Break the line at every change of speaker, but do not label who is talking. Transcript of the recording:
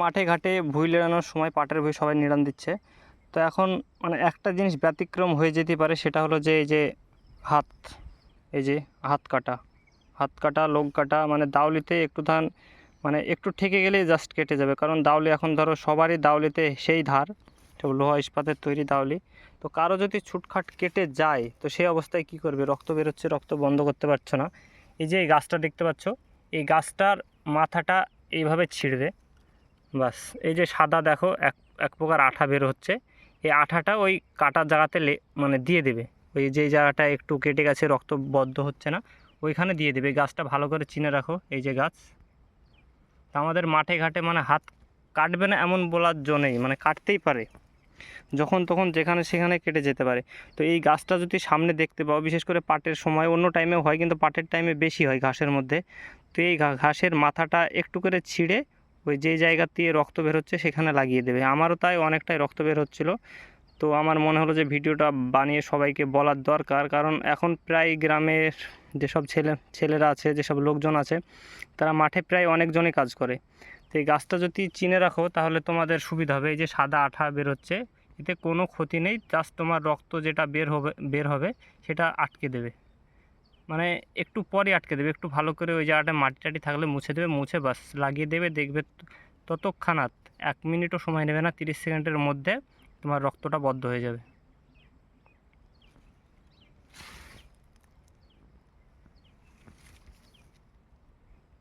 মাঠে ঘাটে ভুঁই লেড়ানোর সময় পাটের ভুঁই সবাই নিড়ান দিচ্ছে। তো এখন মানে একটা জিনিস ব্যতিক্রম হয়ে যেতে পারে, সেটা হলো যে এই যে হাত, এই যে হাত কাটা লোক কাটা, মানে দাউলিতে একটু ধান মানে একটু ঠেকে গেলেই জাস্ট কেটে যাবে। কারণ দাউলি এখন ধরো সবারই দাউলিতে সেই ধার, সব লোহা ইস্পাতের তৈরি দাউলি। তো কারো যদি ছুটখাট কেটে যায় তো সেই অবস্থায় কী করবে? রক্ত বেরোচ্ছে, রক্ত বন্ধ করতে পারছো না। এই যে এই গাছটা দেখতে পাচ্ছ, এই গাছটার মাথাটা এইভাবে ছিঁড়বে, বাস। এই যে সাদা দেখো এক এক প্রকার আঠা বের হচ্ছে, এই আঠাটা ওই কাটার জায়গাতে মানে দিয়ে দেবে। ওই যেই জায়গাটা একটু কেটে গেছে, রক্ত বদ্ধ হচ্ছে না, ওইখানে দিয়ে দেবে। গাছটা ভালো করে চিনে রাখো, এই যে গাছ। তা আমাদের মাঠে ঘাটে মানে হাত কাটবে না এমন বলার জো নেই, মানে কাটতেই পারে, যখন তখন যেখানে সেখানে কেটে যেতে পারে। তো এই গাছটা যদি সামনে দেখতে পাও, বিশেষ করে পাটের সময়, অন্য টাইমেও হয় কিন্তু পাটের টাইমে বেশি হয় ঘাসের মধ্যে। তো এই ঘাসের মাথাটা একটু করে ছিঁড়ে ওই যেই জায়গা দিয়ে রক্ত বের হচ্ছে সেখানে লাগিয়ে দেবে। আমারও তাই অনেকটাই রক্ত বের হচ্ছিলো। তো আমার মনে হলো যে ভিডিওটা বানিয়ে সবাইকে বলার দরকার, কারণ এখন প্রায় গ্রামের যেসব ছেলেরা আছে, যেসব লোকজন আছে, তারা মাঠে প্রায় অনেকজনই কাজ করে। তো এই গাছটা যদি চিনে রাখো তাহলে তোমাদের সুবিধা হবে। এই যে সাদা আঠা বের হচ্ছে, এতে কোনো ক্ষতি নেই, জাস্ট তোমার রক্ত যেটা বের হবে সেটা আটকে দেবে, মানে একটু পরে আটকে দেবে। একটু ভালো করে ওই জায়গাটা মাটি টাটি থাকলে মুছে দেবে, মুছে বাস লাগিয়ে দেবে। দেখবে ততক্ষণাৎ 1 মিনিটও সময় নেবে না, 30 সেকেন্ডের মধ্যে তোমার রক্তটা বন্ধ হয়ে যাবে।